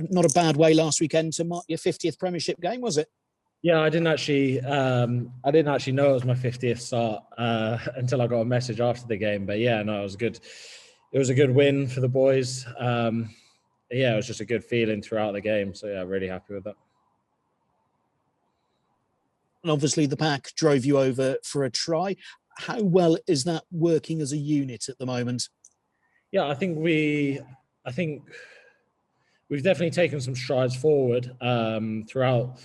not a bad way last weekend to mark your 50th Premiership game, was it? Yeah, I didn't actually know it was my 50th start until I got a message after the game. But yeah, no, it was good. It was a good win for the boys. Yeah, it was just a good feeling throughout the game. So yeah, really happy with that. And obviously the pack drove you over for a try. How well is that working as a unit at the moment? Yeah, I think we've definitely taken some strides forward throughout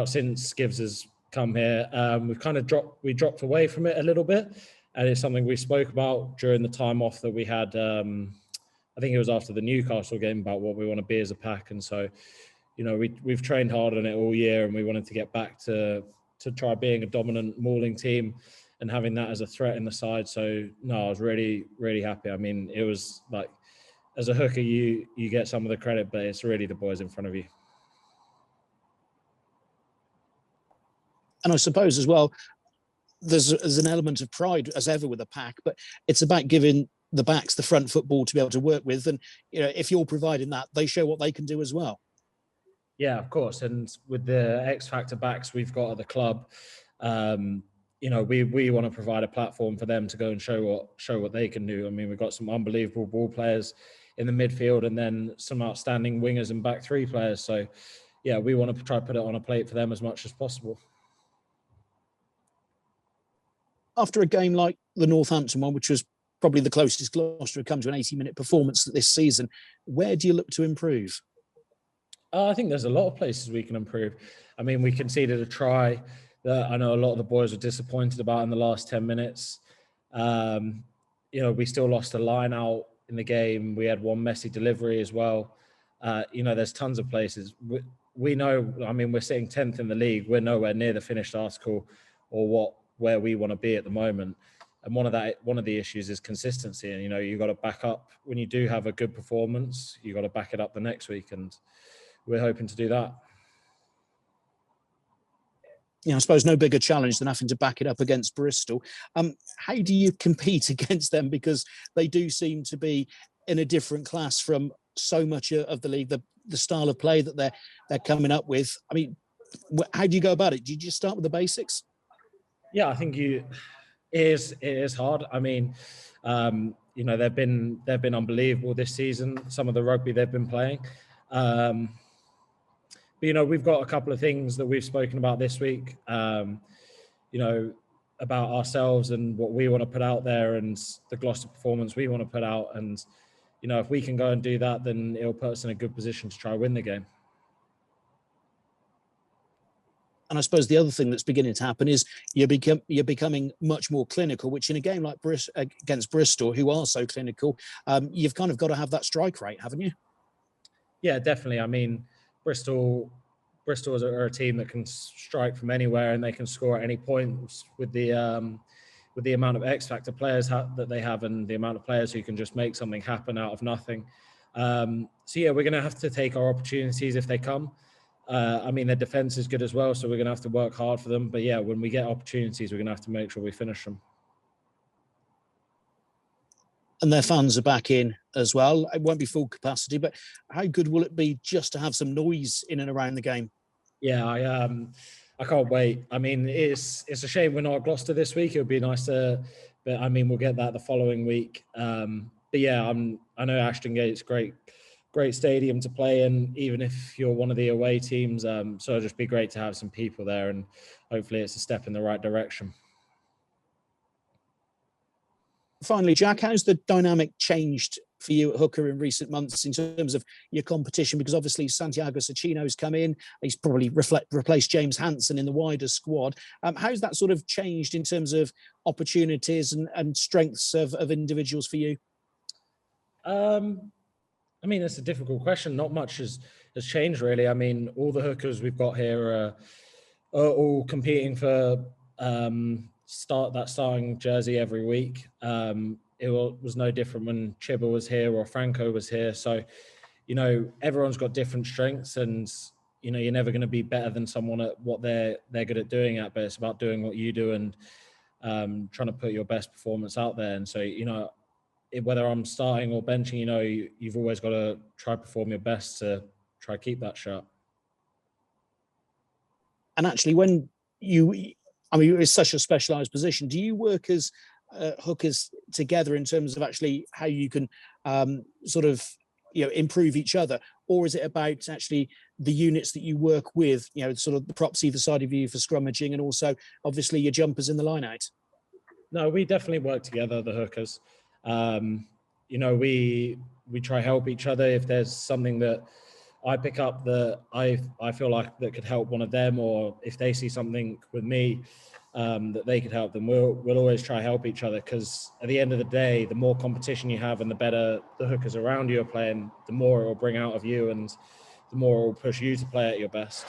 since Gibbs has come here. We've kind of dropped away from it a little bit, and it's something we spoke about during the time off that we had. I think it was after the Newcastle game, about what we want to be as a pack, and so we've trained hard on it all year, and we wanted to get back to try being a dominant mauling team and having that as a threat in the side. So no, I was really, really happy. I mean, it was like, as a hooker, you get some of the credit, but it's really the boys in front of you. And I suppose as well, there's an element of pride as ever with a pack, but it's about giving the backs the front football to be able to work with. And, if you're providing that, they show what they can do as well. Yeah, of course. And with the X Factor backs we've got at the club, we want to provide a platform for them to go and show what they can do. I mean, we've got some unbelievable ball players in the midfield, and then some outstanding wingers and back three players. So, yeah, we want to try to put it on a plate for them as much as possible. After a game like the Northampton one, which was probably the closest Gloucester had come to an 80-minute performance this season, where do you look to improve? I think there's a lot of places we can improve. I mean, we conceded a try that I know a lot of the boys were disappointed about in the last 10 minutes. We still lost a line out in the game. We had one messy delivery as well. There's tons of places. We know, I mean, we're sitting 10th in the league. We're nowhere near the finished article or where we want to be at the moment. And one of the issues is consistency. And, you've got to back up when you do have a good performance, you've got to back it up the next week. And we're hoping to do that. I suppose no bigger challenge than having to back it up against Bristol. How do you compete against them? Because they do seem to be in a different class from so much of the league, the style of play that they're coming up with. I mean, how do you go about it? Do you just start with the basics? Yeah, I think it is hard. I mean, they've been unbelievable this season, some of the rugby they've been playing. But, we've got a couple of things that we've spoken about this week, about ourselves and what we want to put out there and the Gloucester performance we want to put out. And, if we can go and do that, then it'll put us in a good position to try win the game. And I suppose the other thing that's beginning to happen is you're becoming much more clinical, which in a game like against Bristol, who are so clinical, you've kind of got to have that strike rate, haven't you? Yeah, definitely. I mean, Bristol are a team that can strike from anywhere and they can score at any point with the amount of X Factor players that they have and the amount of players who can just make something happen out of nothing. So yeah, we're going to have to take our opportunities if they come. I mean, their defense is good as well, so we're going to have to work hard for them. But yeah, when we get opportunities, we're going to have to make sure we finish them. And their fans are back in as well. It won't be full capacity, but how good will it be just to have some noise in and around the game? Yeah, I can't wait. I mean, it's a shame we're not at Gloucester this week. It would be nice to, but I mean, we'll get that the following week. But yeah, I know Ashton Gate's great stadium to play in, even if you're one of the away teams. So it'll just be great to have some people there, and hopefully it's a step in the right direction. Finally, Jack, how's the dynamic changed for you at hooker in recent months in terms of your competition? Because obviously Santiago Cecchino's come in. He's probably replaced James Hansen in the wider squad. How's that sort of changed in terms of opportunities and strengths of individuals for you? I mean, that's a difficult question. Not much has changed, really. I mean, all the hookers we've got here are all competing for starting jersey every week. It was no different when Chibba was here or Franco was here. So, everyone's got different strengths, and you're never going to be better than someone at what they're good at doing at. But it's about doing what you do and trying to put your best performance out there. And so, whether I'm starting or benching, you've always got to try to perform your best to try keep that shut. And actually, when it's such a specialised position, do you work as hookers together in terms of actually how you can sort of, improve each other? Or is it about actually the units that you work with, sort of the props either side of you for scrummaging, and also obviously your jumpers in the line out? No, we definitely work together, the hookers. We try help each other. If there's something that I pick up that I feel like that could help one of them, or if they see something with me that they could help them, we'll always try help each other, because at the end of the day, the more competition you have and the better the hookers around you are playing, the more it will bring out of you and the more it will push you to play at your best.